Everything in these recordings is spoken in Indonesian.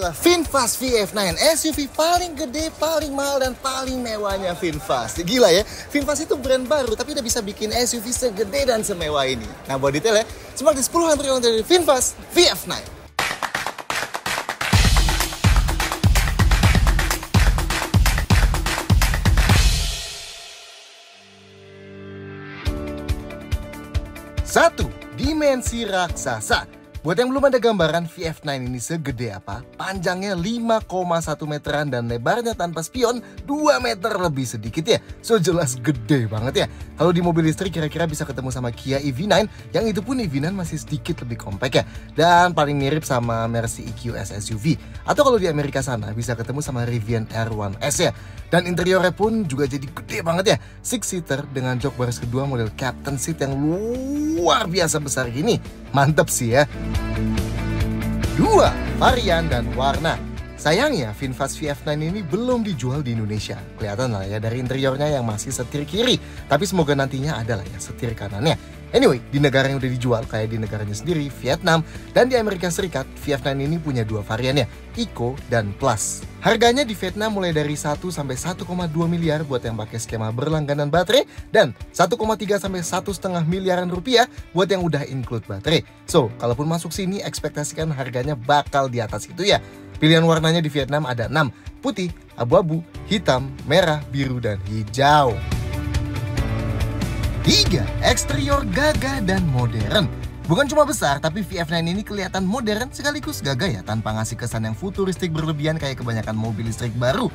adalah VinFast VF9, SUV paling gede, paling mahal, dan paling mewahnya VinFast. Gila ya, VinFast itu brand baru, tapi udah bisa bikin SUV segede dan semewah ini. Nah, buat detailnya, simak di 10 hal terbaru dari VinFast VF9. Satu, dimensi raksasa. Buat yang belum ada gambaran, VF9 ini segede apa? Panjangnya 5,1 meteran dan lebarnya tanpa spion 2 meter lebih sedikit ya. So jelas gede banget ya. Kalau di mobil listrik kira-kira bisa ketemu sama Kia EV9, yang itu pun EV9 masih sedikit lebih compact ya. Dan paling mirip sama Mercy EQS SUV. Atau kalau di Amerika sana bisa ketemu sama Rivian R1S ya. Dan interiornya pun juga jadi gede banget ya. 6-seater dengan jok baris kedua model Captain Seat yang luar biasa besar gini. Mantep sih ya. 2. Varian dan warna. Sayangnya VinFast VF9 ini belum dijual di Indonesia. Kelihatan lah ya dari interiornya yang masih setir kiri. Tapi semoga nantinya ada lah ya setir kanannya. Anyway, di negara yang udah dijual kayak di negaranya sendiri, Vietnam, dan di Amerika Serikat, VF9 ini punya 2 variannya, Eco dan Plus. Harganya di Vietnam mulai dari 1 sampai 1,2 miliar buat yang pakai skema berlangganan baterai, dan 1,3 sampai 1,5 miliaran rupiah buat yang udah include baterai. So, kalaupun masuk sini, ekspektasikan harganya bakal di atas itu ya. Pilihan warnanya di Vietnam ada 6, putih, abu-abu, hitam, merah, biru, dan hijau. 3. Eksterior gagah dan modern. Bukan cuma besar, tapi VF9 ini kelihatan modern sekaligus gagah ya, tanpa ngasih kesan yang futuristik berlebihan kayak kebanyakan mobil listrik baru.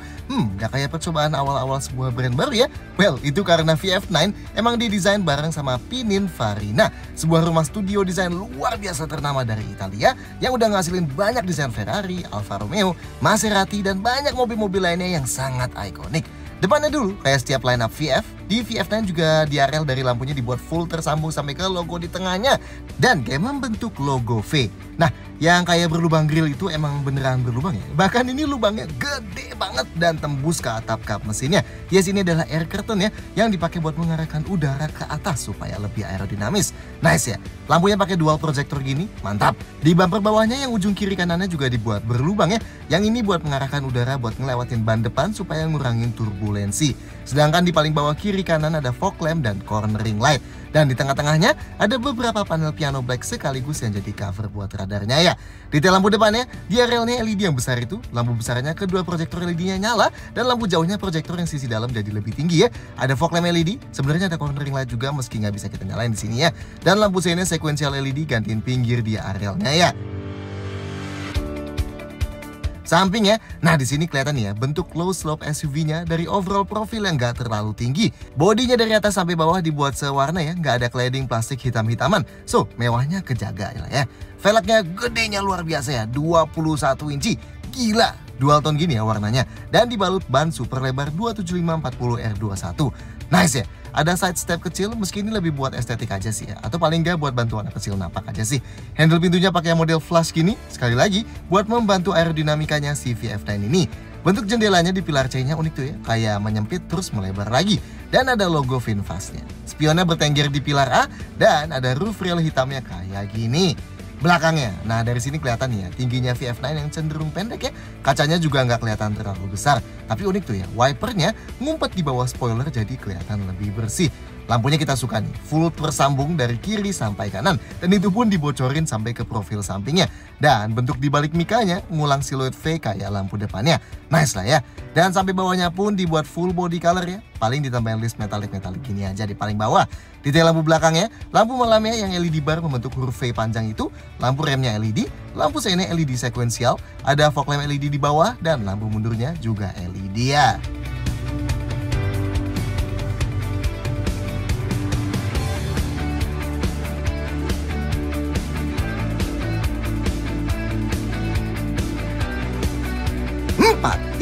Gak kayak percobaan awal-awal sebuah brand baru ya. Well, itu karena VF9 emang didesain bareng sama Pininfarina, sebuah rumah studio desain luar biasa ternama dari Italia yang udah ngasilin banyak desain Ferrari, Alfa Romeo, Maserati, dan banyak mobil-mobil lainnya yang sangat ikonik. Depannya dulu, kayak setiap line up VF, di VF9 juga diarel dari lampunya dibuat full tersambung sampai ke logo di tengahnya. Dan kayak membentuk logo V. Nah, yang kayak berlubang grill itu emang beneran berlubang ya. Bahkan ini lubangnya gede banget dan tembus ke atap kap mesinnya. Yes, ini adalah air curtain ya, yang dipakai buat mengarahkan udara ke atas supaya lebih aerodinamis. Nice ya, lampunya pakai dual projector gini, mantap. Di bumper bawahnya yang ujung kiri kanannya juga dibuat berlubang ya. Yang ini buat mengarahkan udara buat ngelewatin ban depan supaya ngurangin turbulensi. Sedangkan di paling bawah kiri kanan ada fog lamp dan cornering light. Dan di tengah-tengahnya ada beberapa panel piano black sekaligus yang jadi cover buat radarnya ya. Detail lampu depannya, di relnya LED yang besar itu, lampu besarnya kedua proyektor LED-nya nyala, dan lampu jauhnya proyektor yang sisi dalam jadi lebih tinggi ya. Ada fog lamp LED, sebenarnya ada cornering light juga meski nggak bisa kita nyalain di sini ya. Dan lampu seinnya sequential LED gantiin pinggir di relnya ya. Samping ya, nah di sini kelihatan ya bentuk low slope SUV-nya dari overall profil yang nggak terlalu tinggi. Bodinya dari atas sampai bawah dibuat sewarna ya, nggak ada cladding plastik hitam-hitaman. So, mewahnya kejaga ya. Velgnya gedenya luar biasa ya, 21 inci. Gila, dual tone gini ya warnanya. Dan dibalut ban super lebar 275/40 R21. Nice ya. Ada side step kecil, meski ini lebih buat estetik aja sih ya. Atau paling nggak buat bantu anak kecil napak aja sih. Handle pintunya pakai model flush gini, sekali lagi buat membantu aerodinamikanya si VF9 ini. Bentuk jendelanya di pilar C-nya unik tuh ya, kayak menyempit terus melebar lagi. Dan ada logo VinFast-nya. Spionnya bertengger di pilar A, dan ada roof rail hitamnya kayak gini. Belakangnya, nah dari sini kelihatan nih ya tingginya VF9 yang cenderung pendek ya. Kacanya juga nggak kelihatan terlalu besar. Tapi unik tuh ya, wipernya ngumpet di bawah spoiler jadi kelihatan lebih bersih. Lampunya kita suka nih, full tersambung dari kiri sampai kanan. Dan itu pun dibocorin sampai ke profil sampingnya. Dan bentuk di balik mikanya ngulang siluet V kayak lampu depannya. Nice lah ya. Dan sampai bawahnya pun dibuat full body color ya. Paling ditambahin list metalik-metalik gini aja di paling bawah. Detail lampu belakangnya, lampu malamnya yang LED bar membentuk huruf V panjang itu. Lampu remnya LED, lampu seinnya LED sekuensial. Ada fog lamp LED di bawah dan lampu mundurnya juga LED ya.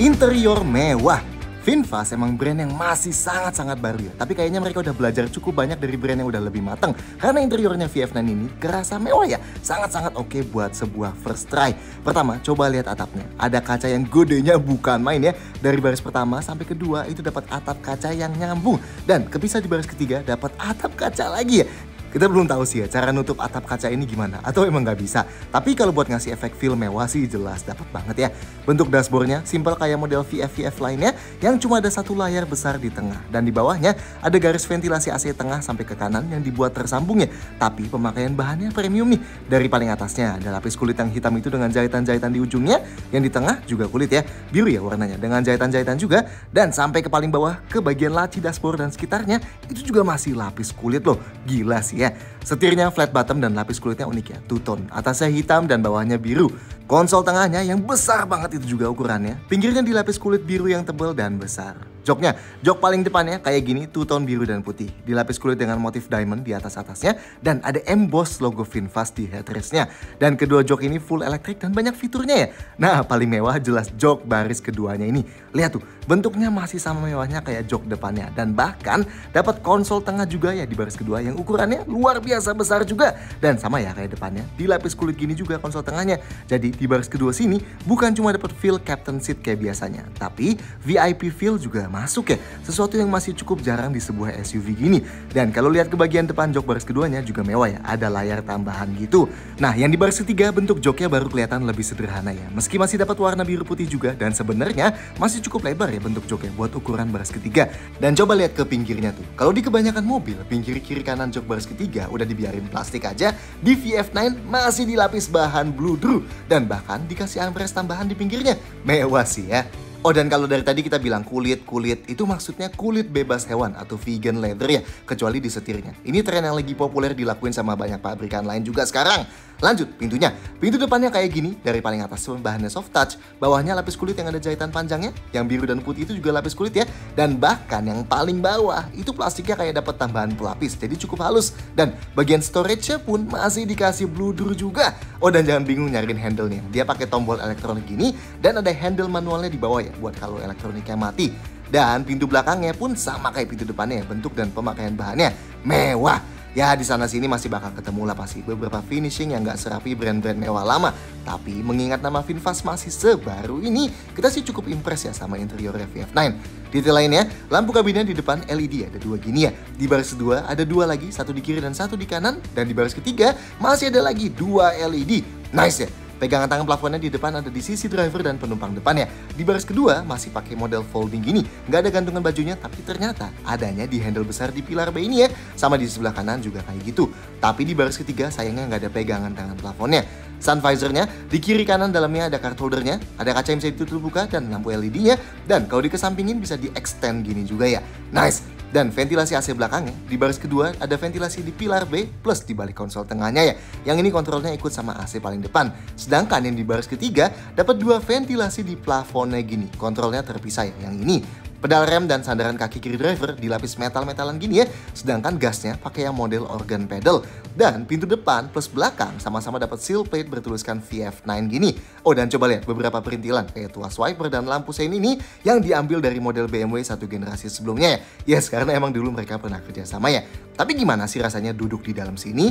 Interior mewah. VinFast emang brand yang masih sangat-sangat baru ya. Tapi kayaknya mereka udah belajar cukup banyak dari brand yang udah lebih matang. Karena interiornya VF9 ini kerasa mewah ya. Sangat-sangat oke buat sebuah first try. Pertama, coba lihat atapnya. Ada kaca yang gedenya bukan main ya. Dari baris pertama sampai kedua itu dapat atap kaca yang nyambung. Dan kepisah di baris ketiga dapat atap kaca lagi ya. Kita belum tahu sih ya cara nutup atap kaca ini gimana, atau emang nggak bisa. Tapi kalau buat ngasih efek feel mewah sih jelas dapat banget ya. Bentuk dashboardnya simpel kayak model VF lainnya yang cuma ada satu layar besar di tengah. Dan di bawahnya ada garis ventilasi AC tengah sampai ke kanan yang dibuat tersambung ya. Tapi pemakaian bahannya premium nih. Dari paling atasnya ada lapis kulit yang hitam itu dengan jahitan-jahitan di ujungnya. Yang di tengah juga kulit ya, biru ya warnanya dengan jahitan-jahitan juga. Dan sampai ke paling bawah ke bagian laci dashboard dan sekitarnya itu juga masih lapis kulit loh. Gila sih ya. Setirnya flat bottom dan lapis kulitnya unik ya, two tone. Atasnya hitam dan bawahnya biru. Konsol tengahnya yang besar banget itu juga ukurannya. Pinggirnya dilapis kulit biru yang tebal dan besar. Joknya, jok paling depannya kayak gini, two tone biru dan putih. Dilapis kulit dengan motif diamond di atas-atasnya. Dan ada emboss logo VinFast di headrestnya. Dan kedua jok ini full elektrik dan banyak fiturnya ya. Nah paling mewah jelas jok baris keduanya ini. Lihat tuh, bentuknya masih sama mewahnya kayak jok depannya. Dan bahkan dapat konsol tengah juga ya di baris kedua yang ukurannya luar biasa besar juga. Dan sama ya kayak depannya, dilapis kulit gini juga konsol tengahnya. Jadi di baris kedua sini bukan cuma dapat feel captain seat kayak biasanya. Tapi VIP feel juga masuk ya, sesuatu yang masih cukup jarang di sebuah SUV gini. Dan kalau lihat ke bagian depan jok baris keduanya juga mewah ya, ada layar tambahan gitu. Nah yang di baris ketiga bentuk joknya baru kelihatan lebih sederhana ya, meski masih dapat warna biru putih juga. Dan sebenarnya masih cukup lebar ya bentuk joknya buat ukuran baris ketiga. Dan coba lihat ke pinggirnya tuh, kalau di kebanyakan mobil pinggir kiri kanan jok baris ketiga udah dibiarin plastik aja, di VF9 masih dilapis bahan bludru dan bahkan dikasih armrest tambahan di pinggirnya. Mewah sih ya. Oh dan kalau dari tadi kita bilang kulit itu maksudnya kulit bebas hewan atau vegan leather ya, kecuali di setirnya. Ini tren yang lagi populer dilakuin sama banyak pabrikan lain juga sekarang. Lanjut pintunya, pintu depannya kayak gini, dari paling atas bahannya soft touch, bawahnya lapis kulit yang ada jahitan panjangnya, yang biru dan putih itu juga lapis kulit ya. Dan bahkan yang paling bawah itu plastiknya kayak dapat tambahan pelapis, jadi cukup halus. Dan bagian storage-nya pun masih dikasih bludru juga. Oh dan jangan bingung nyariin handle-nya, dia pakai tombol elektronik gini dan ada handle manualnya di bawah ya, buat kalau elektroniknya mati. Dan pintu belakangnya pun sama kayak pintu depannya ya, bentuk dan pemakaian bahannya mewah. Ya di sana sini masih bakal ketemu lah pasti beberapa finishing yang gak serapi brand-brand mewah lama. Tapi mengingat nama VinFast masih sebaru ini, kita sih cukup impress ya sama interior VF9. Detail lainnya, lampu kabinnya di depan LED ada dua gini ya. Di baris kedua ada dua lagi, satu di kiri dan satu di kanan. Dan di baris ketiga masih ada lagi dua LED. Nice ya. Pegangan tangan plafonnya di depan ada di sisi driver dan penumpang depannya. Di baris kedua masih pakai model folding gini. Nggak ada gantungan bajunya, tapi ternyata adanya di handle besar di pilar B ini ya. Sama di sebelah kanan juga kayak gitu. Tapi di baris ketiga sayangnya nggak ada pegangan tangan plafonnya. Sun visornya di kiri kanan dalamnya ada card holdernya, ada kaca yang bisa ditutup buka dan lampu LED-nya. Dan kalau dikesampingin bisa di-extend gini juga ya. Nice! Dan ventilasi AC belakangnya, di baris kedua ada ventilasi di pilar B plus di balik konsol tengahnya ya. Yang ini kontrolnya ikut sama AC paling depan. Sedangkan yang di baris ketiga dapat dua ventilasi di plafonnya gini. Kontrolnya terpisah ya. Yang ini pedal rem dan sandaran kaki kiri driver dilapis metal-metalan gini ya. Sedangkan gasnya pakai yang model organ pedal. Dan pintu depan plus belakang sama-sama dapat seal plate bertuliskan VF9 gini. Oh dan coba lihat beberapa perintilan kayak tuas wiper dan lampu sein ini yang diambil dari model BMW satu generasi sebelumnya ya. Yes, karena emang dulu mereka pernah kerja sama ya. Tapi gimana sih rasanya duduk di dalam sini?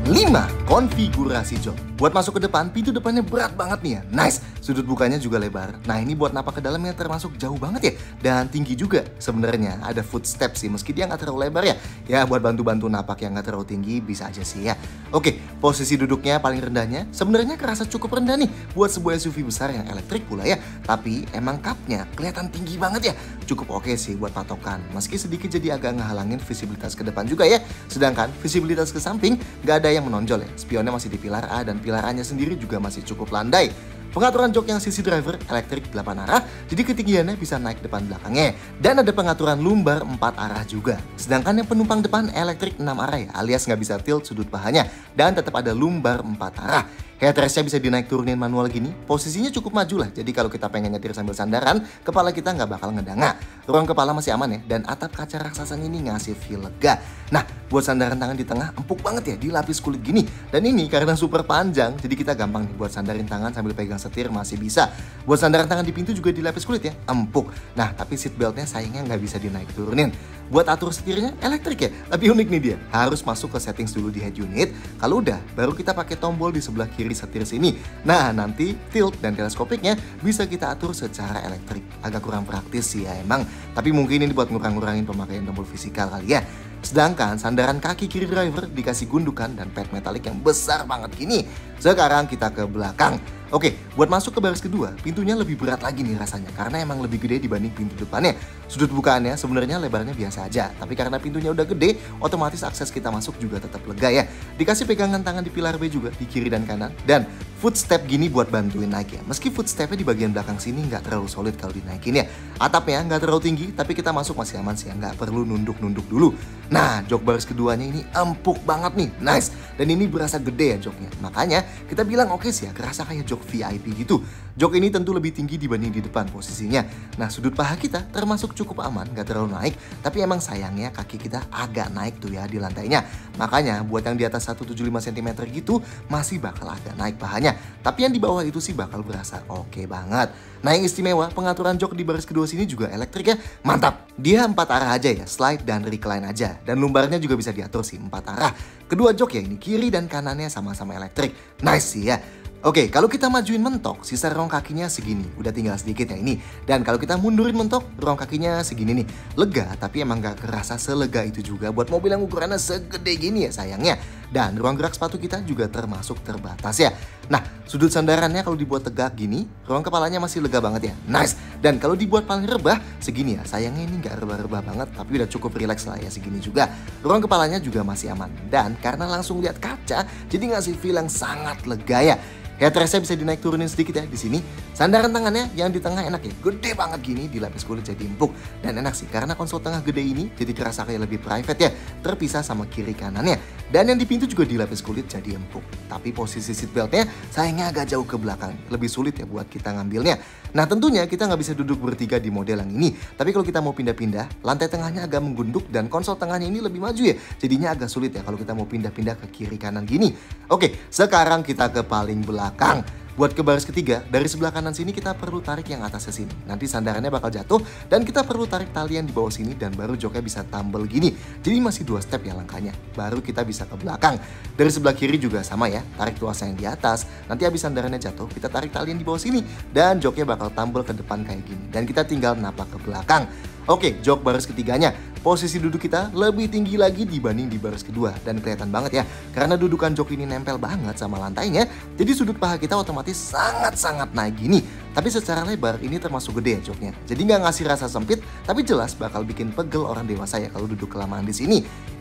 5. Konfigurasi jok. Buat masuk ke depan, pintu depannya berat banget nih ya. Nice, sudut bukanya juga lebar. Nah ini buat napak ke dalamnya termasuk jauh banget ya. Dan tinggi juga. Sebenarnya ada footstep sih, meski dia nggak terlalu lebar ya. Ya buat bantu-bantu napak yang nggak terlalu tinggi bisa aja sih ya. Oke, posisi duduknya paling rendahnya sebenarnya kerasa cukup rendah nih buat sebuah SUV besar yang elektrik pula ya. Tapi emang kapnya kelihatan tinggi banget ya. Cukup oke sih buat patokan. Meski sedikit jadi agak ngehalangin visibilitas ke depan juga ya. Sedangkan visibilitas ke samping nggak ada yang menonjol ya. Spionnya masih di pilar A dan pilar A-nya sendiri juga masih cukup landai. Pengaturan jok yang sisi driver elektrik 8 arah, jadi ketinggiannya bisa naik depan belakangnya. Dan ada pengaturan lumbar 4 arah juga. Sedangkan yang penumpang depan elektrik 6 arah ya, alias nggak bisa tilt sudut pahanya. Dan tetap ada lumbar 4 arah. Headrestnya bisa dinaik turunin manual gini, posisinya cukup maju lah. Jadi kalau kita pengen nyetir sambil sandaran, kepala kita nggak bakal ngedanga. Ruang kepala masih aman ya, dan atap kaca raksasanya ini ngasih feel lega. Nah, buat sandaran tangan di tengah empuk banget ya, dilapis kulit gini. Dan ini karena super panjang, jadi kita gampang nih buat sandarin tangan sambil pegang setir masih bisa. Buat sandaran tangan di pintu juga dilapis kulit ya, empuk. Nah, tapi seat beltnya sayangnya nggak bisa dinaik turunin. Buat atur setirnya elektrik ya, tapi unik nih dia. Harus masuk ke settings dulu di head unit. Kalau udah, baru kita pakai tombol di sebelah kiri setir sini. Nah, nanti tilt dan teleskopiknya bisa kita atur secara elektrik. Agak kurang praktis sih ya emang. Tapi mungkin ini buat ngurang-ngurangin pemakaian tombol fisikal kali ya. Sedangkan sandaran kaki kiri driver dikasih gundukan dan pad metalik yang besar banget gini. Sekarang kita ke belakang. Oke, buat masuk ke baris kedua, pintunya lebih berat lagi nih rasanya karena emang lebih gede dibanding pintu depannya. Sudut bukaannya sebenarnya lebarnya biasa aja, tapi karena pintunya udah gede, otomatis akses kita masuk juga tetap lega ya. Dikasih pegangan tangan di pilar B juga di kiri dan kanan, dan footstep gini buat bantuin naik ya. Meski footstepnya di bagian belakang sini nggak terlalu solid kalau dinaikin ya. Atapnya nggak terlalu tinggi, tapi kita masuk masih aman sih ya, nggak perlu nunduk-nunduk dulu. Nah, jok baris keduanya ini empuk banget nih, nice. Dan ini berasa gede ya joknya. Makanya kita bilang oke sih ya, kerasa kayak jok VIP gitu. Jok ini tentu lebih tinggi dibanding di depan posisinya. Nah, sudut paha kita termasuk cukup aman, gak terlalu naik. Tapi emang sayangnya kaki kita agak naik tuh ya di lantainya. Makanya buat yang di atas 175 cm gitu masih bakal agak naik pahanya. Tapi yang di bawah itu sih bakal berasa oke banget. Nah, yang istimewa pengaturan jok di baris kedua sini juga elektrik ya. Mantap. Dia 4 arah aja ya, slide dan recline aja. Dan lumbarnya juga bisa diatur sih 4 arah. Kedua jok ya ini kiri dan kanannya sama-sama elektrik. Nice sih ya. Oke, kalau kita majuin mentok, sisa ruang kakinya segini. Udah tinggal sedikit ya ini. Dan kalau kita mundurin mentok, ruang kakinya segini nih. Lega, tapi emang gak kerasa selega itu juga buat mobil yang ukurannya segede gini ya sayangnya. Dan ruang gerak sepatu kita juga termasuk terbatas ya. Nah, sudut sandarannya kalau dibuat tegak gini, ruang kepalanya masih lega banget ya. Nice. Dan kalau dibuat paling rebah, segini ya. Sayangnya ini gak rebah-rebah banget, tapi udah cukup relax lah ya segini juga. Ruang kepalanya juga masih aman. Dan karena langsung lihat kaca, jadi ngasih feel yang sangat lega ya. Headrestnya bisa dinaik turunin sedikit ya di sini. Sandaran tangannya yang di tengah enak ya, gede banget gini, dilapis kulit jadi empuk. Dan enak sih karena konsol tengah gede ini jadi kerasa kayak lebih private ya, terpisah sama kiri kanannya. Dan yang di pintu juga dilapis kulit jadi empuk. Tapi posisi seatbeltnya sayangnya agak jauh ke belakang, lebih sulit ya buat kita ngambilnya. Nah tentunya kita nggak bisa duduk bertiga di model yang ini. Tapi kalau kita mau pindah-pindah, lantai tengahnya agak menggunduk dan konsol tengahnya ini lebih maju ya. Jadinya agak sulit ya kalau kita mau pindah-pindah ke kiri kanan gini. Oke, sekarang kita ke paling belakang. Buat ke baris ketiga, dari sebelah kanan sini kita perlu tarik yang atasnya sini. Nanti sandarannya bakal jatuh dan kita perlu tarik talian di bawah sini dan baru joknya bisa tumble gini. Jadi masih 2 step ya langkahnya. Baru kita bisa ke belakang. Dari sebelah kiri juga sama ya, tarik tuasnya yang di atas. Nanti habis sandarannya jatuh, kita tarik talian di bawah sini dan joknya bakal tumble ke depan kayak gini. Dan kita tinggal napak ke belakang. Oke, jok baris ketiganya. Posisi duduk kita lebih tinggi lagi dibanding di baris kedua. Dan kelihatan banget ya, karena dudukan jok ini nempel banget sama lantainya, jadi sudut paha kita otomatis sangat-sangat naik gini. Tapi secara lebar ini termasuk gede ya joknya. Jadi nggak ngasih rasa sempit, tapi jelas bakal bikin pegel orang dewasa ya kalau duduk kelamaan di sini.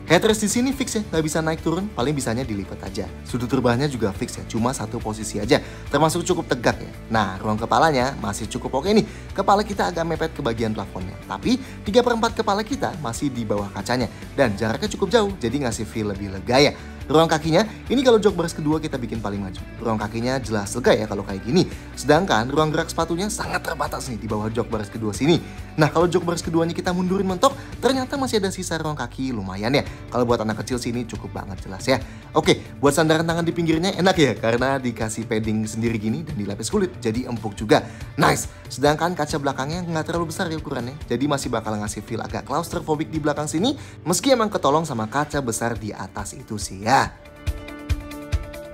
Headrest di sini fix ya, nggak bisa naik turun, paling bisanya dilipat aja. Sudut rebahnya juga fix ya, cuma satu posisi aja, termasuk cukup tegak ya. Nah, ruang kepalanya masih cukup oke nih. Kepala kita agak mepet ke bagian plafonnya, tapi 3/4 kepala kita masih di bawah kacanya. Dan jaraknya cukup jauh, jadi ngasih feel lebih lega ya. Ruang kakinya, ini kalau jok baris kedua kita bikin paling maju. Ruang kakinya jelas lega ya kalau kayak gini. Sedangkan ruang gerak sepatunya sangat terbatas nih di bawah jok baris kedua sini. Nah kalau jok baris keduanya kita mundurin mentok, ternyata masih ada sisa ruang kaki lumayan ya. Kalau buat anak kecil sini cukup banget jelas ya. Oke, buat sandaran tangan di pinggirnya enak ya, karena dikasih padding sendiri gini dan dilapis kulit, jadi empuk juga. Nice. Sedangkan kaca belakangnya nggak terlalu besar ya ukurannya, jadi masih bakal ngasih feel agak claustrophobic di belakang sini, meski emang ketolong sama kaca besar di atas itu sih ya.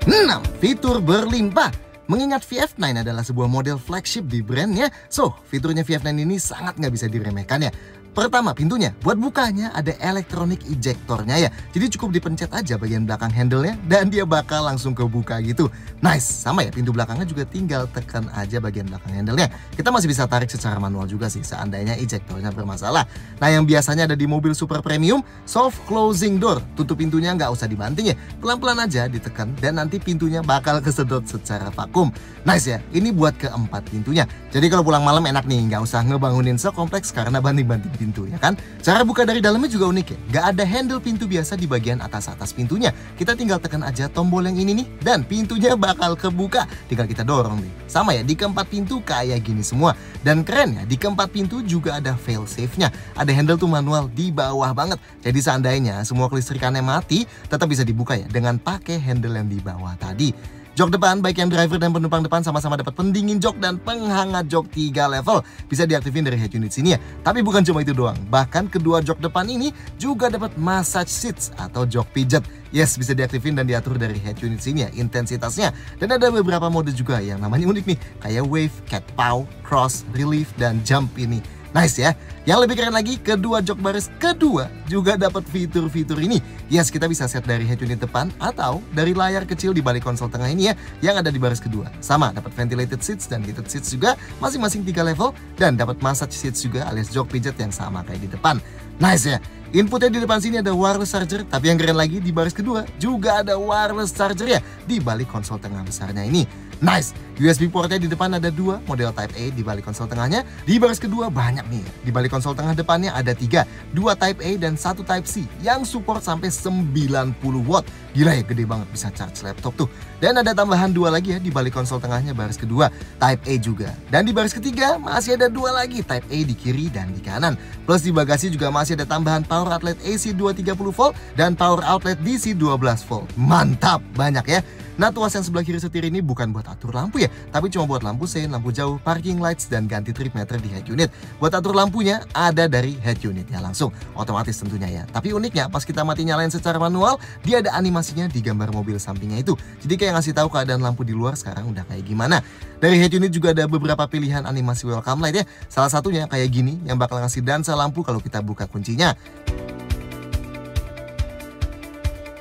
6. Fitur berlimpah. Mengingat VF9 adalah sebuah model flagship di brandnya, so fiturnya VF9 ini sangat nggak bisa diremehkan ya. Pertama, pintunya. Buat bukanya ada elektronik ejectornya ya. Jadi cukup dipencet aja bagian belakang handle-nya dan dia bakal langsung kebuka gitu. Nice, sama ya, pintu belakangnya juga tinggal tekan aja bagian belakang handle-nya. Kita masih bisa tarik secara manual juga sih seandainya ejectornya bermasalah. Nah, yang biasanya ada di mobil super premium, soft closing door. Tutup pintunya nggak usah dibanting ya. Pelan-pelan aja ditekan dan nanti pintunya bakal kesedot secara vakum. Nice ya, ini buat keempat pintunya. Jadi kalau pulang malam enak nih, nggak usah ngebangunin sekompleks karena banting-banting pintu ya kan. Cara buka dari dalamnya juga unik ya. Gak ada handle pintu biasa di bagian atas pintunya. Kita tinggal tekan aja tombol yang ini nih dan pintunya bakal kebuka. Tinggal kita dorong nih. Sama ya, di keempat pintu kayak gini semua. Dan keren ya, di keempat pintu juga ada fail safe-nya. Ada handle tuh manual di bawah banget. Jadi seandainya semua kelistrikannya mati, tetap bisa dibuka ya dengan pakai handle yang di bawah tadi. Jok depan, baik yang driver dan penumpang depan sama-sama dapat pendingin jok dan penghangat jok 3 level. Bisa diaktifin dari head unit sini ya. Tapi bukan cuma itu doang. Bahkan kedua jok depan ini juga dapat massage seats atau jok pijat. Yes, bisa diaktifin dan diatur dari head unit sini ya, intensitasnya. Dan ada beberapa mode juga yang namanya unik nih. Kayak wave, cat paw, cross, relief, dan jump ini. Nice ya. Yang lebih keren lagi, kedua jok baris kedua juga dapat fitur-fitur ini. Yes, kita bisa set dari head unit depan atau dari layar kecil di balik konsol tengah ini ya, yang ada di baris kedua. Sama, dapat ventilated seats dan heated seats juga, masing-masing 3 level, dan dapat massage seats juga alias jok pijat yang sama kayak di depan. Nice ya. Inputnya di depan sini ada wireless charger, tapi yang keren lagi di baris kedua juga ada wireless charger ya di balik konsol tengah besarnya ini. Nice. USB portnya di depan ada 2, model Type A di balik konsol tengahnya. Di baris kedua banyak nih ya. Di balik konsol tengah depannya ada 3, 2 Type A dan 1 Type C yang support sampai 90 watt. Gila ya, gede banget bisa charge laptop tuh. Dan ada tambahan 2 lagi ya di balik konsol tengahnya baris kedua, Type A juga. Dan di baris ketiga masih ada 2 lagi, Type A di kiri dan di kanan. Plus di bagasi juga masih ada tambahan power outlet AC 230 volt dan power outlet DC 12 volt. Mantap, banyak ya. Nah, tuas yang sebelah kiri setir ini bukan buat atur lampu ya, tapi cuma buat lampu sein, lampu jauh, parking lights, dan ganti trip meter di head unit. Buat atur lampunya ada dari head unitnya langsung, otomatis tentunya ya. Tapi uniknya pas kita mati nyalain secara manual, dia ada animasinya di gambar mobil sampingnya itu. Jadi kayak ngasih tahu keadaan lampu di luar sekarang udah kayak gimana. Dari head unit juga ada beberapa pilihan animasi welcome light ya. Salah satunya kayak gini yang bakal ngasih dansa lampu kalau kita buka kuncinya.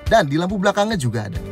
Dan di lampu belakangnya juga ada.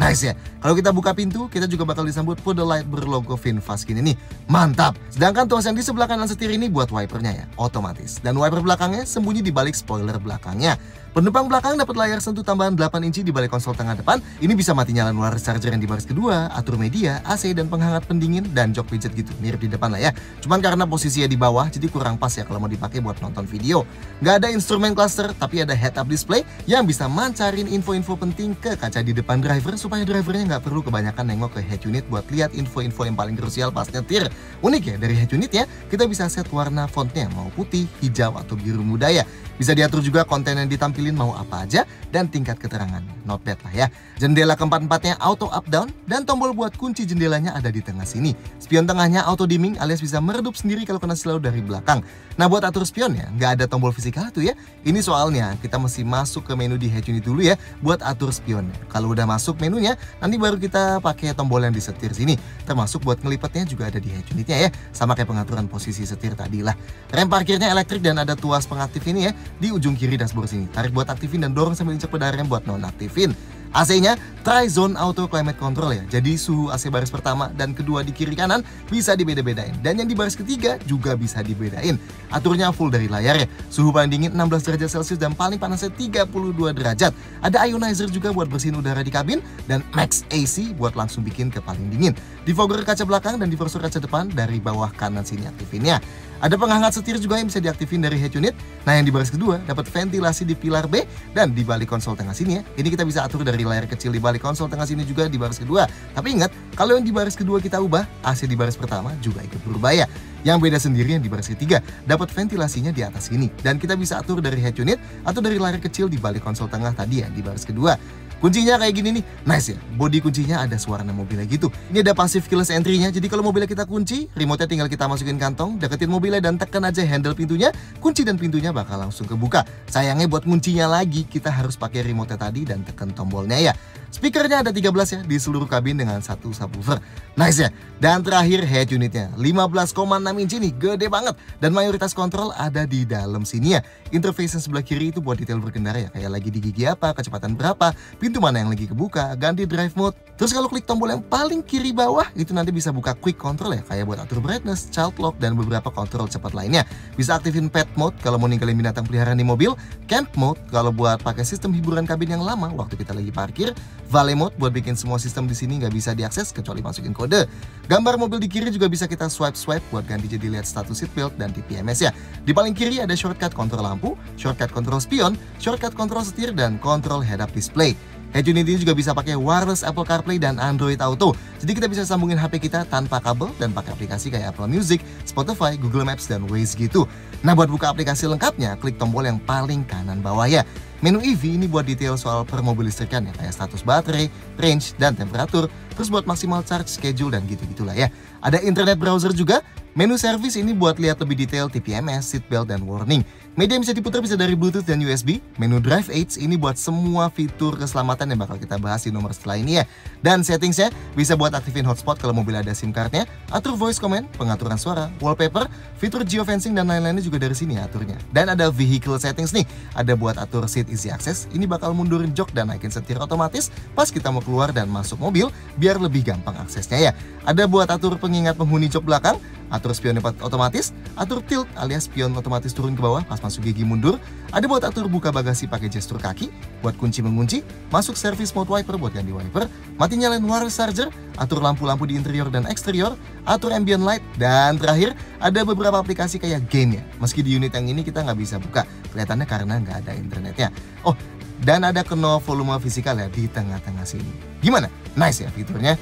Nice ya. Kalau kita buka pintu, kita juga bakal disambut puddle light berlogo VinFast gini nih. Mantap. Sedangkan tuas yang di sebelah kanan setir ini buat wipernya ya, otomatis. Dan wiper belakangnya sembunyi di balik spoiler belakangnya. Penumpang belakang dapat layar sentuh tambahan 8 inci di balik konsol tengah depan. Ini bisa mati nyalain wireless charger yang di baris kedua, atur media, AC dan penghangat pendingin dan jok pijat gitu, mirip di depan lah ya. Cuman karena posisinya di bawah, jadi kurang pas ya kalau mau dipakai buat nonton video. Nggak ada instrumen cluster, tapi ada head-up display yang bisa mancarin info-info penting ke kaca di depan driver supaya drivernya nggak perlu kebanyakan nengok ke head unit buat lihat info-info yang paling krusial pas nyetir. Unik ya, dari head unitnya kita bisa set warna fontnya mau putih, hijau atau biru muda ya. Bisa diatur juga konten yang ditampilin mau apa aja dan tingkat keterangan. Not bad lah ya. Jendela keempat-empatnya auto up down dan tombol buat kunci jendelanya ada di tengah sini. Spion tengahnya auto dimming alias bisa meredup sendiri kalau kena silau dari belakang. Nah, buat atur spion ya nggak ada tombol fisikal tuh ya. Ini soalnya kita mesti masuk ke menu di head unit dulu ya buat atur spionnya. Kalau udah masuk menunya, nanti baru kita pakai tombol yang disetir sini. Termasuk buat ngelipatnya juga ada di head unitnya ya. Sama kayak pengaturan posisi setir tadi lah. Rem parkirnya elektrik dan ada tuas pengaktif ini ya di ujung kiri dashboard sini. Tarik buat aktifin dan dorong sambil injek pedal rem buat nonaktifin. AC-nya Tri-Zone Auto Climate Control ya. Jadi suhu AC baris pertama dan kedua di kiri kanan bisa dibeda-bedain. Dan yang di baris ketiga juga bisa dibedain. Aturnya full dari layar ya. Suhu paling dingin 16 derajat Celcius dan paling panasnya 32 derajat. Ada ionizer juga buat bersihin udara di kabin. Dan Max AC buat langsung bikin ke paling dingin. Defogger kaca belakang dan diffusor kaca depan dari bawah kanan sini aktifinnya. Ada penghangat setir juga yang bisa diaktifin dari head unit. Nah, yang di baris kedua dapat ventilasi di pilar B dan di balik konsol tengah sini ya. Ini kita bisa atur dari layar kecil di balik konsol tengah sini juga di baris kedua. Tapi ingat, kalau yang di baris kedua kita ubah, AC di baris pertama juga ikut berubah ya. Yang beda sendiri yang di baris ketiga, dapat ventilasinya di atas sini. Dan kita bisa atur dari head unit atau dari layar kecil di balik konsol tengah tadi ya di baris kedua. Kuncinya kayak gini nih, nice ya. Bodi kuncinya ada suara mobilnya gitu. Ini ada passive keyless entry-nya, jadi kalau mobilnya kita kunci, remote-nya tinggal kita masukin kantong, deketin mobilnya dan tekan aja handle pintunya, kunci dan pintunya bakal langsung kebuka. Sayangnya buat kuncinya lagi, kita harus pakai remote-nya tadi dan tekan tombolnya ya. Speakernya ada 13 ya di seluruh kabin dengan satu subwoofer. Nice ya. Dan terakhir head unitnya 15,6 inci nih, gede banget. Dan mayoritas kontrol ada di dalam sini ya. Interface yang sebelah kiri itu buat detail berkendara ya, kayak lagi di gigi apa, kecepatan berapa, pintu mana yang lagi kebuka, ganti drive mode. Terus kalau klik tombol yang paling kiri bawah itu nanti bisa buka quick control ya, kayak buat atur brightness, child lock dan beberapa kontrol cepat lainnya. Bisa aktifin pet mode kalau mau ninggalin binatang peliharaan di mobil, camp mode kalau buat pakai sistem hiburan kabin yang lama waktu kita lagi parkir, valet mode buat bikin semua sistem di sini nggak bisa diakses kecuali masukin kode. Gambar mobil di kiri juga bisa kita swipe buat ganti jadi lihat status seatbelt dan TPMS ya. Di paling kiri ada shortcut kontrol lampu, shortcut kontrol spion, shortcut kontrol setir dan kontrol head up display. Head unit ini juga bisa pakai wireless Apple CarPlay dan Android Auto. Jadi kita bisa sambungin HP kita tanpa kabel dan pakai aplikasi kayak Apple Music, Spotify, Google Maps, dan Waze gitu. Nah, buat buka aplikasi lengkapnya, klik tombol yang paling kanan bawah ya. Menu EV ini buat detail soal per mobil listrikan ya, kayak status baterai, range, dan temperatur. Terus buat maksimal charge, schedule, dan gitu-gitulah ya. Ada internet browser juga, Menu service ini buat lihat lebih detail TPMS, seatbelt, dan warning. Media yang bisa diputar bisa dari Bluetooth dan USB. Menu Drive Aids ini buat semua fitur keselamatan yang bakal kita bahas di nomor setelah ini ya. Dan settingsnya bisa buat aktifin hotspot kalau mobil ada SIM cardnya, atur voice command, pengaturan suara, wallpaper, fitur geofencing, dan lain-lainnya juga dari sini aturnya. Dan ada vehicle settings nih, ada buat atur seat easy access, ini bakal mundurin jok dan naikin setir otomatis pas kita mau keluar dan masuk mobil biar lebih gampang aksesnya ya. Ada buat atur pengingat penghuni jok belakang, atur spion otomatis, atur tilt alias spion otomatis turun ke bawah pas masuk gigi mundur, ada buat atur buka bagasi pakai gestur kaki, buat kunci mengunci, masuk service mode wiper buat ganti wiper, mati nyalain wireless charger, atur lampu-lampu di interior dan eksterior, atur ambient light, dan terakhir ada beberapa aplikasi kayak game ya. Meski di unit yang ini kita nggak bisa buka, kelihatannya karena nggak ada internetnya. Oh, dan ada knob volume fisikal ya di tengah-tengah sini. Gimana? Nice ya fiturnya?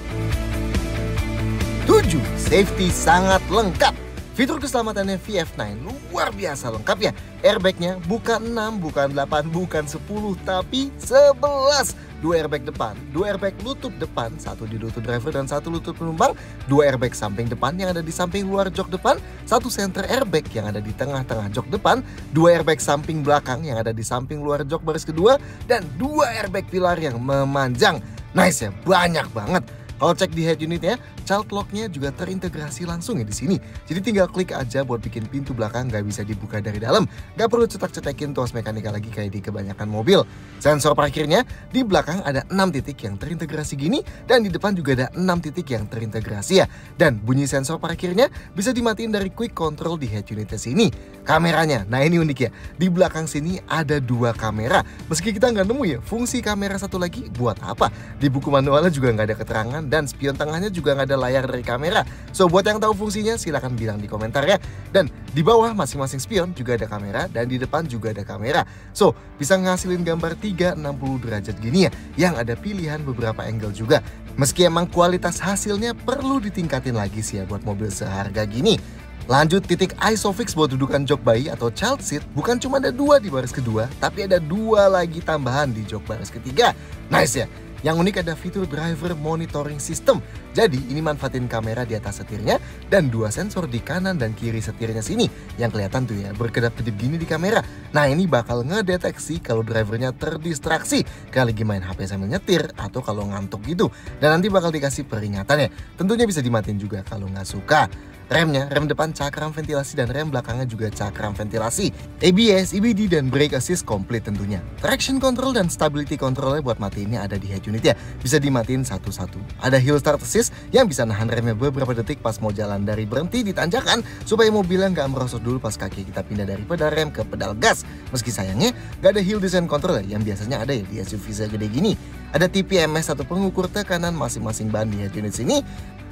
7. Safety sangat lengkap. Fitur keselamatannya VF9 luar biasa lengkap ya. Airbagnya bukan 6, bukan 8, bukan 10, tapi 11. 2 airbag depan, 2 airbag lutut depan, 1 di lutut driver dan 1 lutut penumpang, 2 airbag samping depan yang ada di samping luar jok depan, 1 center airbag yang ada di tengah-tengah jok depan, 2 airbag samping belakang yang ada di samping luar jok baris kedua, dan 2 airbag pilar yang memanjang. Nice ya, banyak banget. Kalau cek di head unitnya, child lock-nya juga terintegrasi langsung ya di sini. Jadi tinggal klik aja buat bikin pintu belakang nggak bisa dibuka dari dalam. Nggak perlu cetak-cetakin tuas mekanika lagi kayak di kebanyakan mobil. Sensor parkirnya di belakang ada 6 titik yang terintegrasi gini, dan di depan juga ada 6 titik yang terintegrasi ya. Dan bunyi sensor parkirnya bisa dimatiin dari quick control di head unitnya sini. Kameranya, nah ini unik ya. Di belakang sini ada 2 kamera. Meski kita nggak nemu ya, fungsi kamera satu lagi buat apa? Di buku manualnya juga nggak ada keterangan, dan spion tengahnya juga nggak ada layar dari kamera. So buat yang tahu fungsinya silahkan bilang di komentar ya. Dan di bawah masing-masing spion juga ada kamera, dan di depan juga ada kamera. So bisa ngasilin gambar 360 derajat gini ya, yang ada pilihan beberapa angle juga. Meski emang kualitas hasilnya perlu ditingkatin lagi sih ya buat mobil seharga gini. Lanjut, titik ISOFIX buat dudukan jok bayi atau child seat bukan cuma ada 2 di baris kedua, tapi ada 2 lagi tambahan di jok baris ketiga. Nice ya. Yang unik ada fitur driver monitoring system. Jadi ini manfaatin kamera di atas setirnya dan 2 sensor di kanan dan kiri setirnya sini yang kelihatan tuh ya berkedap-kedip gini di kamera. Nah ini bakal ngedeteksi kalau drivernya terdistraksi kayak lagi main HP sambil nyetir atau kalau ngantuk gitu. Dan nanti bakal dikasih peringatan ya. Tentunya bisa dimatiin juga kalau nggak suka. Remnya, rem depan cakram ventilasi dan rem belakangnya juga cakram ventilasi. ABS, EBD, dan brake assist komplit tentunya. Traction control dan stability controlnya buat matiinnya ada di head unit ya. Bisa dimatiin satu-satu. Ada hill start assist yang bisa nahan remnya beberapa detik pas mau jalan dari berhenti di tanjakan supaya mobilnya nggak merosot dulu pas kaki kita pindah dari pedal rem ke pedal gas. Meski sayangnya nggak ada hill descent control ya, yang biasanya ada ya di SUV segede gini. Ada TPMS atau pengukur tekanan masing-masing ban di head unit sini.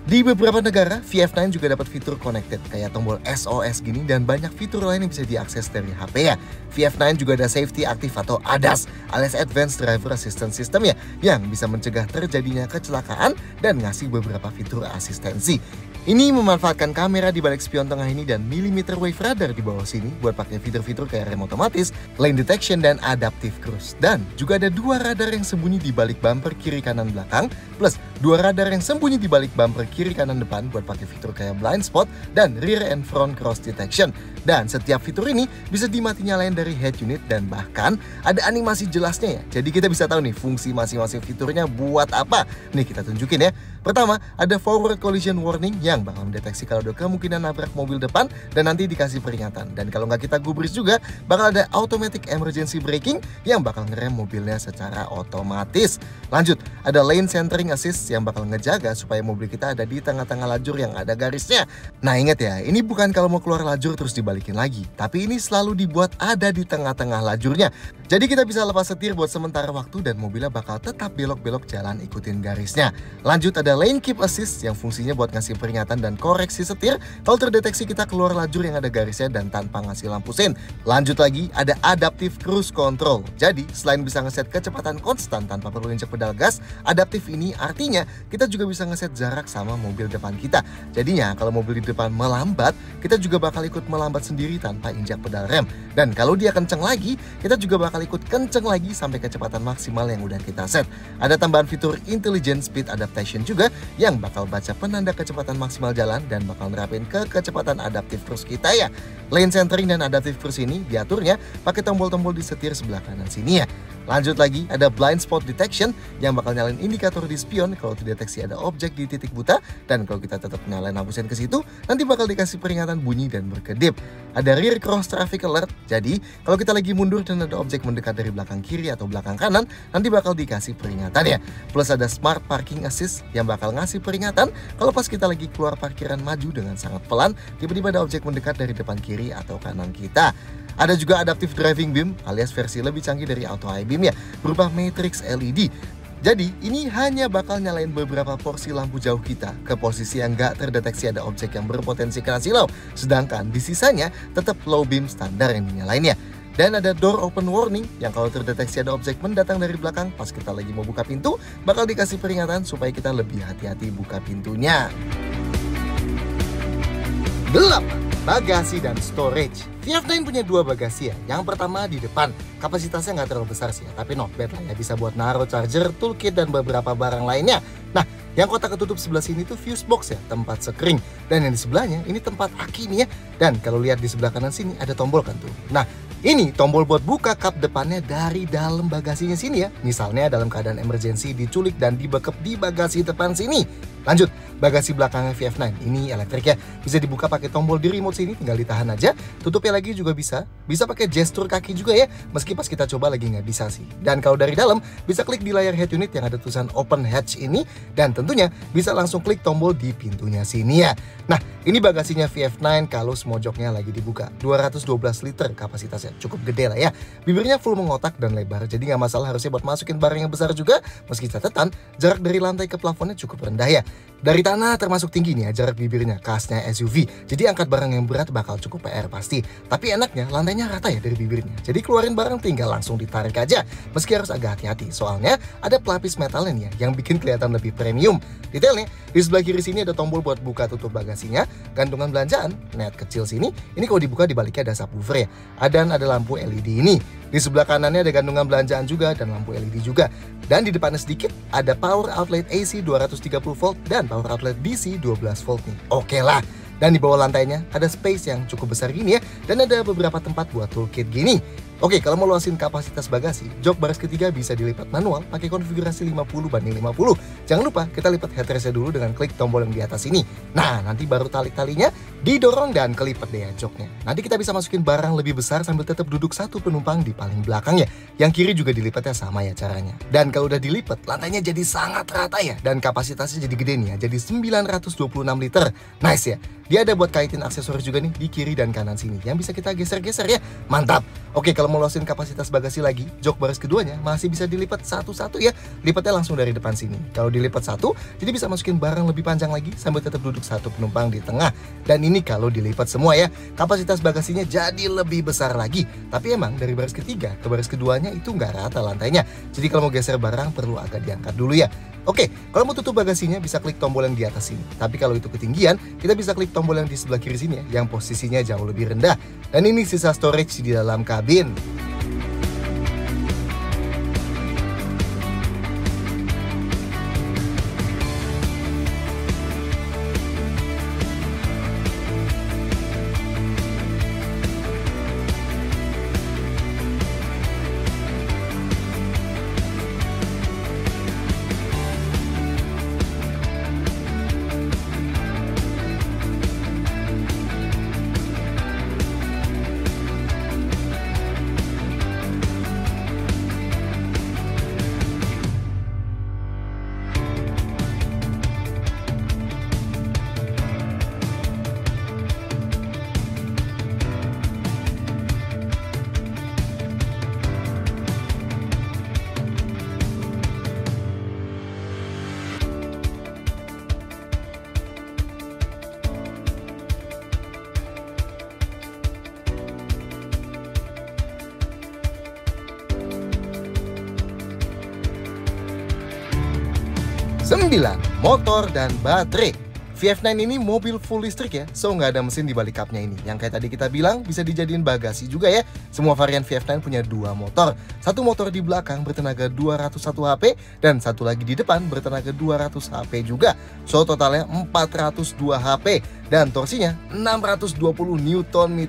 Di beberapa negara, VF9 juga dapat fitur connected kayak tombol SOS gini dan banyak fitur lain yang bisa diakses dari HP ya. VF9 juga ada safety active atau ADAS alias Advanced Driver Assistance System ya, yang bisa mencegah terjadinya kecelakaan dan ngasih beberapa fitur asistensi. Ini memanfaatkan kamera di balik spion tengah ini dan millimeter wave radar di bawah sini buat pakai fitur-fitur kayak rem otomatis, lane detection, dan adaptive cruise. Dan juga ada 2 radar yang sembunyi di balik bumper kiri kanan belakang, plus 2 radar yang sembunyi di balik bumper kiri kanan depan buat pakai fitur kayak blind spot dan rear and front cross detection. Dan setiap fitur ini bisa dimati nyalain dari head unit dan bahkan ada animasi jelasnya ya. Jadi kita bisa tahu nih fungsi masing-masing fiturnya buat apa. Nih kita tunjukin ya. Pertama, ada forward collision warning yang bakal mendeteksi kalau ada kemungkinan nabrak mobil depan dan nanti dikasih peringatan. Dan kalau nggak kita gubris juga, bakal ada automatic emergency braking yang bakal ngerem mobilnya secara otomatis. Lanjut, ada lane centering assist yang bakal ngejaga supaya mobil kita ada di tengah-tengah lajur yang ada garisnya. Nah ingat ya, ini bukan kalau mau keluar lajur terus dibalikin lagi, tapi ini selalu dibuat ada di tengah-tengah lajurnya. Jadi kita bisa lepas setir buat sementara waktu dan mobilnya bakal tetap belok-belok jalan ikutin garisnya. Lanjut, ada lane keep assist yang fungsinya buat ngasih peringatan dan koreksi setir kalau terdeteksi kita keluar lajur yang ada garisnya dan tanpa ngasih lampu sein. Lanjut lagi, ada adaptive cruise control. Jadi selain bisa ngeset kecepatan konstan tanpa perlu injek pedal gas, adaptif ini artinya kita juga bisa ngeset jarak sama mobil depan kita. Jadinya kalau mobil di depan melambat, kita juga bakal ikut melambat melambat sendiri tanpa injak pedal rem. Dan kalau dia kenceng lagi, kita juga bakal ikut kenceng lagi sampai kecepatan maksimal yang udah kita set. Ada tambahan fitur Intelligent Speed Adaptation juga yang bakal baca penanda kecepatan maksimal jalan dan bakal nerapin ke kecepatan adaptif cruise kita ya. Lane centering dan adaptive cruise ini diaturnya pakai tombol-tombol di setir sebelah kanan sini ya. Lanjut lagi, ada blind spot detection yang bakal nyalain indikator di spion kalau terdeteksi ada objek di titik buta, dan kalau kita tetap nyalain lampu sen ke situ, nanti bakal dikasih peringatan bunyi dan berkedip. Ada rear cross traffic alert, jadi kalau kita lagi mundur dan ada objek mendekat dari belakang kiri atau belakang kanan, nanti bakal dikasih peringatan ya. Plus ada smart parking assist yang bakal ngasih peringatan kalau pas kita lagi keluar parkiran maju dengan sangat pelan, tiba-tiba ada objek mendekat dari depan kiri atau kanan kita. Ada juga adaptive driving beam alias versi lebih canggih dari auto high beam ya, berupa matrix LED. Jadi ini hanya bakal nyalain beberapa porsi lampu jauh kita ke posisi yang gak terdeteksi ada objek yang berpotensi kena silau, sedangkan di sisanya tetap low beam standar yang dinyalain ya. Dan ada door open warning yang kalau terdeteksi ada objek mendatang dari belakang pas kita lagi mau buka pintu, bakal dikasih peringatan supaya kita lebih hati-hati buka pintunya. 8. Bagasi dan storage. VF9 punya dua bagasi ya. Yang pertama di depan, kapasitasnya nggak terlalu besar sih ya, tapi not bad lah ya, bisa buat naruh charger, toolkit, dan beberapa barang lainnya. Nah, yang kotak ketutup sebelah sini tuh fuse box ya, tempat sekring. Dan yang di sebelahnya ini tempat aki nih ya. Dan kalau lihat di sebelah kanan sini ada tombol kan tuh. Nah, ini tombol buat buka kap depannya dari dalam bagasinya sini ya. Misalnya dalam keadaan emergency diculik dan dibekep di bagasi depan sini. Lanjut, bagasi belakangnya VF9 ini elektrik ya, bisa dibuka pakai tombol di remote sini, tinggal ditahan aja. Tutupnya lagi juga bisa pakai gestur kaki juga ya, meski pas kita coba lagi nggak bisa sih. Dan kalau dari dalam bisa klik di layar head unit yang ada tulisan open hatch ini, dan tentunya bisa langsung klik tombol di pintunya sini ya. Nah, ini bagasinya VF9 kalau semojoknya lagi dibuka, 212 liter kapasitasnya, cukup gede lah ya. Bibirnya full mengotak dan lebar, jadi nggak masalah harusnya buat masukin barang yang besar juga, meski catatan jarak dari lantai ke plafonnya cukup rendah ya. Dari tanah termasuk tinggi nih ya jarak bibirnya, khasnya SUV. Jadi angkat barang yang berat bakal cukup PR pasti. Tapi enaknya lantainya rata ya dari bibirnya. Jadi keluarin barang tinggal langsung ditarik aja. Meski harus agak hati-hati, soalnya ada pelapis metalnya nih ya yang bikin kelihatan lebih premium. Detailnya, di sebelah kiri sini ada tombol buat buka tutup bagasinya, gantungan belanjaan, net kecil sini. Ini kalau dibuka di baliknya ada subwoofer ya. Dan ada lampu LED ini. Di sebelah kanannya ada gantungan belanjaan juga dan lampu LED juga. Dan di depannya sedikit ada power outlet AC 230 volt dan power outlet DC 12 volt nih. Oke lah. Dan di bawah lantainya ada space yang cukup besar gini ya. Dan ada beberapa tempat buat toolkit gini. Oke, kalau mau luasin kapasitas bagasi, jok baris ketiga bisa dilipat manual pakai konfigurasi 50/50. Jangan lupa kita lipat headrestnya dulu dengan klik tombol yang di atas ini. Nah, nanti baru tali-talinya didorong dan kelipat deh ya joknya. Nanti kita bisa masukin barang lebih besar sambil tetap duduk satu penumpang di paling belakang ya. Yang kiri juga dilipatnya sama ya caranya. Dan kalau udah dilipat, lantainya jadi sangat rata ya. Dan kapasitasnya jadi gede nih ya, jadi 926 liter. Nice ya. Dia ada buat kaitin aksesoris juga nih di kiri dan kanan sini yang bisa kita geser-geser ya. Mantap. Oke, kalau mau luasin kapasitas bagasi lagi, jok baris keduanya masih bisa dilipat satu-satu ya. Lipatnya langsung dari depan sini. Kalau dilipat satu, jadi bisa masukin barang lebih panjang lagi sambil tetap duduk satu penumpang di tengah. Dan ini kalau dilipat semua ya, kapasitas bagasinya jadi lebih besar lagi. Tapi emang dari baris ketiga ke baris keduanya itu nggak rata lantainya. Jadi kalau mau geser barang perlu agak diangkat dulu ya. Oke, kalau mau tutup bagasinya bisa klik tombol yang di atas sini. Tapi kalau itu ketinggian, kita bisa klik tombol yang di sebelah kiri sini ya, yang posisinya jauh lebih rendah. Dan ini sisa storage di dalam kabin. Sembilan, motor dan baterai. VF9 ini mobil full listrik ya, so nggak ada mesin di balik kapnya ini. Yang kayak tadi kita bilang bisa dijadiin bagasi juga ya. Semua varian VF9 punya dua motor. Satu motor di belakang bertenaga 201 HP dan satu lagi di depan bertenaga 200 HP juga. So totalnya 402 HP dan torsinya 620 Nm.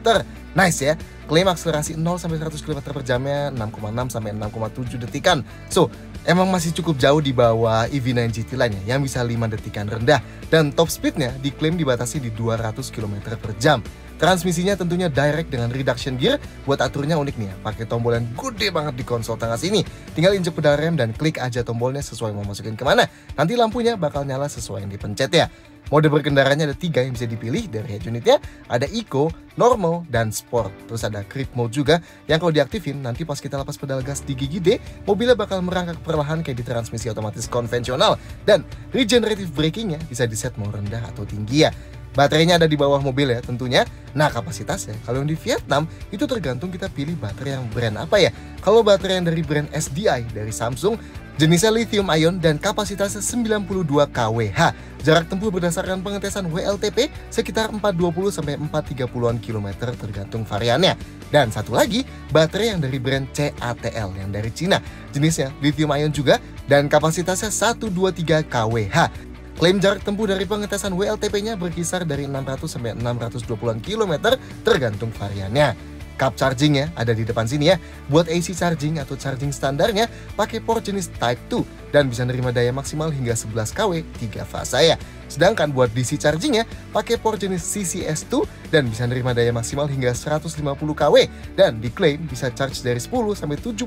Nice ya. Klaim akselerasi 0-100 km per jamnya 6,6 sampai 6,7 detikan. So, emang masih cukup jauh di bawah EV9 GT lainnya yang bisa 5 detikan rendah. Dan top speednya diklaim dibatasi di 200 km per jam. Transmisinya tentunya direct dengan reduction gear. Buat aturnya unik nih ya, pakai tombol yang gede banget di konsol tengah sini. Tinggal injek pedal rem dan klik aja tombolnya sesuai mau masukin kemana. Nanti lampunya bakal nyala sesuai yang dipencet ya. Mode berkendaranya ada 3 yang bisa dipilih dari head unitnya. Ada Eco, Normal, dan Sport. Terus ada Creep Mode juga yang kalau diaktifin nanti pas kita lepas pedal gas di gigi D, mobilnya bakal merangkak perlahan kayak di transmisi otomatis konvensional. Dan regenerative brakingnya bisa di set mau rendah atau tinggi ya. Baterainya ada di bawah mobil ya tentunya. Nah kapasitasnya kalau yang di Vietnam itu tergantung kita pilih baterai yang brand apa ya. Kalau baterai yang dari brand SDI dari Samsung, jenisnya lithium ion dan kapasitasnya 92 kWh. Jarak tempuh berdasarkan pengetesan WLTP sekitar 420 sampai 430-an kilometer tergantung variannya. Dan satu lagi, baterai yang dari brand CATL yang dari Cina. Jenisnya lithium ion juga dan kapasitasnya 123 kWh. Klaim jarak tempuh dari pengetesan WLTP-nya berkisar dari 600 sampai 620-an kilometer tergantung variannya. Cup chargingnya ada di depan sini ya. Buat AC charging atau charging standarnya pakai port jenis Type 2 dan bisa nerima daya maksimal hingga 11 kW 3 fasa ya. Sedangkan buat DC chargingnya pakai port jenis CCS2 dan bisa nerima daya maksimal hingga 150 kW dan diklaim bisa charge dari 10 sampai 70%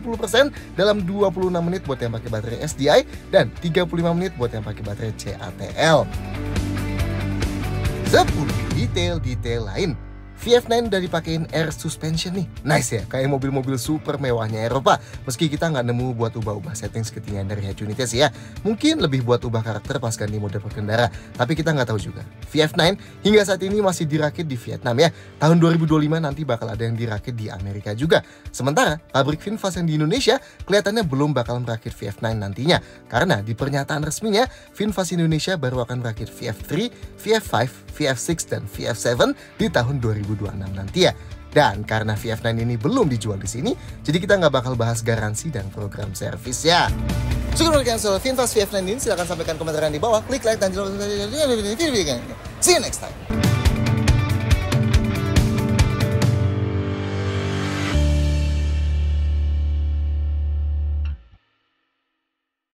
dalam 26 menit buat yang pakai baterai SDI dan 35 menit buat yang pakai baterai CATL. 10 detail-detail lain. VF9 udah dipakein air suspension nih. Nice ya, kayak mobil-mobil super mewahnya Eropa. Meski kita nggak nemu buat ubah-ubah settings ketinggian dari head unitnya sih ya. Mungkin lebih buat ubah karakter pas ganti mode berkendara. Tapi kita nggak tahu juga. VF9 hingga saat ini masih dirakit di Vietnam ya. Tahun 2025 nanti bakal ada yang dirakit di Amerika juga. Sementara pabrik VinFast yang di Indonesia kelihatannya belum bakal merakit VF9 nantinya. Karena di pernyataan resminya VinFast Indonesia baru akan merakit VF3, VF5, VF6 dan VF7 di tahun 2026 nanti ya. Dan karena VF9 ini belum dijual di sini, jadi kita nggak bakal bahas garansi dan program servis ya. Syukur kalian soal VinFast VF9 ini, silahkan sampaikan komentar di bawah, klik like dan jangan lupa. See you next time.